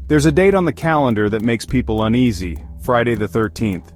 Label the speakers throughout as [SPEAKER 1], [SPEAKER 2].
[SPEAKER 1] There's a date on the calendar that makes people uneasy, Friday the 13th.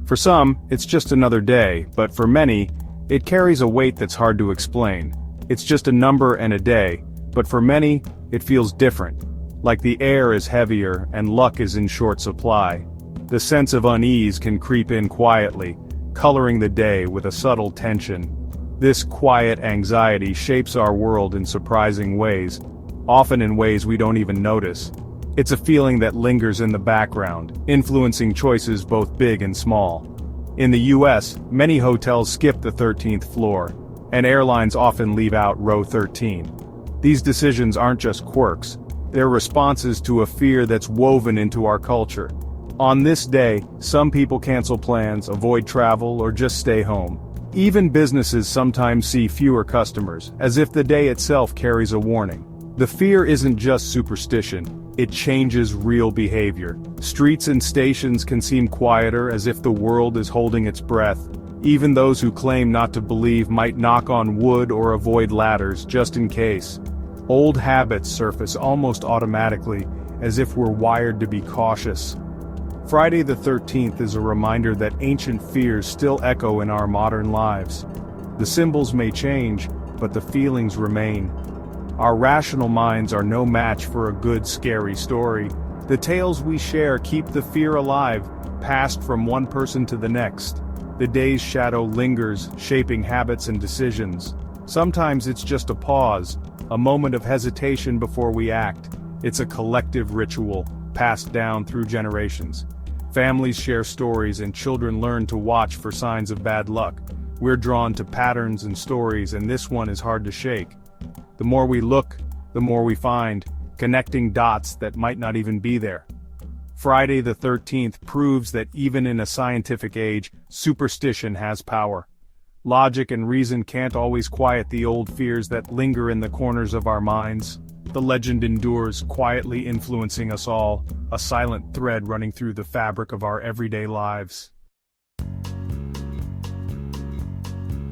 [SPEAKER 1] For some, it's just another day, but for many, it carries a weight that's hard to explain. It's just a number and a day, but for many, it feels different. Like the air is heavier and luck is in short supply. The sense of unease can creep in quietly, coloring the day with a subtle tension. This quiet anxiety shapes our world in surprising ways, often in ways we don't even notice. It's a feeling that lingers in the background, influencing choices both big and small. In the US, many hotels skip the 13th floor, and airlines often leave out row 13. These decisions aren't just quirks, they're responses to a fear that's woven into our culture. On this day, some people cancel plans, avoid travel, or just stay home. Even businesses sometimes see fewer customers, as if the day itself carries a warning. The fear isn't just superstition. It changes real behavior. Streets and stations can seem quieter, as if the world is holding its breath. Even those who claim not to believe might knock on wood or avoid ladders, just in case. Old habits surface almost automatically, as if we're wired to be cautious. Friday the 13th is a reminder that ancient fears still echo in our modern lives. The symbols may change, but the feelings remain. Our rational minds are no match for a good, scary story. The tales we share keep the fear alive, passed from one person to the next. The day's shadow lingers, shaping habits and decisions. Sometimes it's just a pause, a moment of hesitation before we act. It's a collective ritual, passed down through generations. Families share stories and children learn to watch for signs of bad luck. We're drawn to patterns and stories, and this one is hard to shake. The more we look, the more we find, connecting dots that might not even be there. Friday the 13th proves that even in a scientific age, superstition has power. Logic and reason can't always quiet the old fears that linger in the corners of our minds. The legend endures, quietly influencing us all, a silent thread running through the fabric of our everyday lives.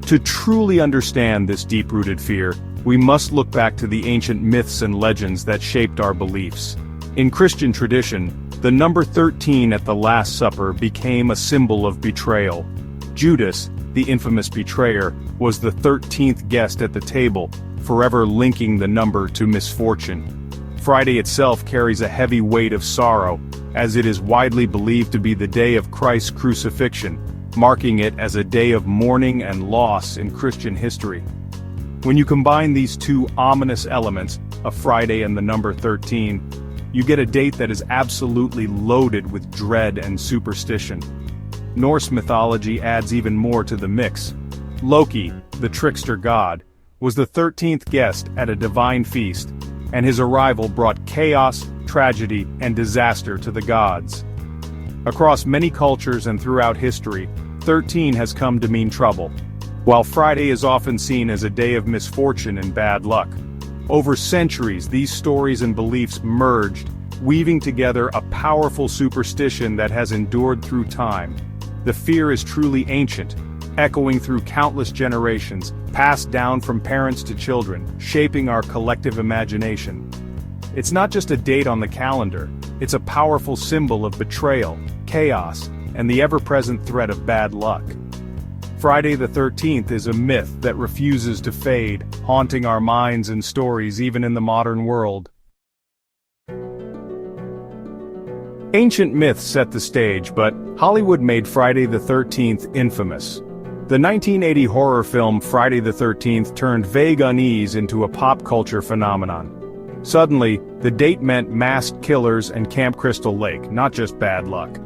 [SPEAKER 1] To truly understand this deep-rooted fear, we must look back to the ancient myths and legends that shaped our beliefs. In Christian tradition, the number 13 at the Last Supper became a symbol of betrayal. Judas, the infamous betrayer, was the 13th guest at the table, forever linking the number to misfortune. Friday itself carries a heavy weight of sorrow, as it is widely believed to be the day of Christ's crucifixion, marking it as a day of mourning and loss in Christian history. When you combine these two ominous elements, a Friday and the number 13, you get a date that is absolutely loaded with dread and superstition. Norse mythology adds even more to the mix. Loki, the trickster god, was the 13th guest at a divine feast, and his arrival brought chaos, tragedy, and disaster to the gods. Across many cultures and throughout history, 13 has come to mean trouble, while Friday is often seen as a day of misfortune and bad luck. Over centuries, these stories and beliefs merged, weaving together a powerful superstition that has endured through time. The fear is truly ancient, echoing through countless generations, passed down from parents to children, shaping our collective imagination. It's not just a date on the calendar, it's a powerful symbol of betrayal, chaos, and the ever-present threat of bad luck. Friday the 13th is a myth that refuses to fade, haunting our minds and stories even in the modern world. Ancient myths set the stage, but Hollywood made Friday the 13th infamous. The 1980 horror film Friday the 13th turned vague unease into a pop culture phenomenon. Suddenly, the date meant masked killers and Camp Crystal Lake, not just bad luck.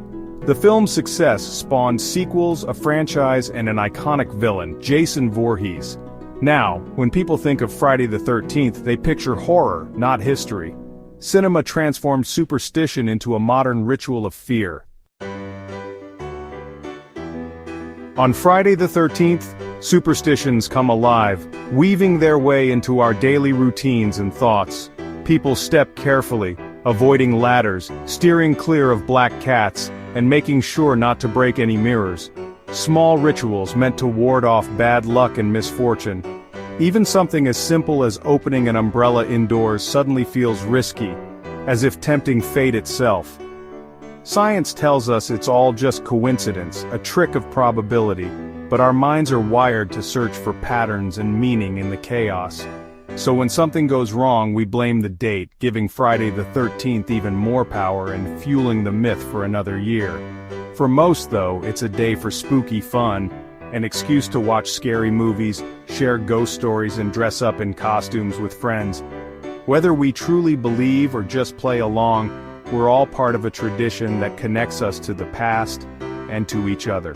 [SPEAKER 1] The film's success spawned sequels, a franchise, and an iconic villain, Jason Voorhees. Now, when people think of Friday the 13th, they picture horror, not history. Cinema transformed superstition into a modern ritual of fear. On Friday the 13th, superstitions come alive, weaving their way into our daily routines and thoughts. People step carefully, avoiding ladders, steering clear of black cats, and making sure not to break any mirrors. Small rituals meant to ward off bad luck and misfortune. Even something as simple as opening an umbrella indoors suddenly feels risky. as if tempting fate itself. Science tells us it's all just coincidence, a trick of probability, but our minds are wired to search for patterns and meaning in the chaos. So when something goes wrong, we blame the date, giving Friday the 13th even more power and fueling the myth for another year. For most, though, it's a day for spooky fun, an excuse to watch scary movies, share ghost stories, and dress up in costumes with friends. Whether we truly believe or just play along, we're all part of a tradition that connects us to the past and to each other.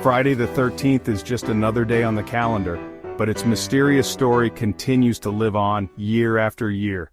[SPEAKER 1] Friday the 13th is just another day on the calendar, but its mysterious story continues to live on year after year.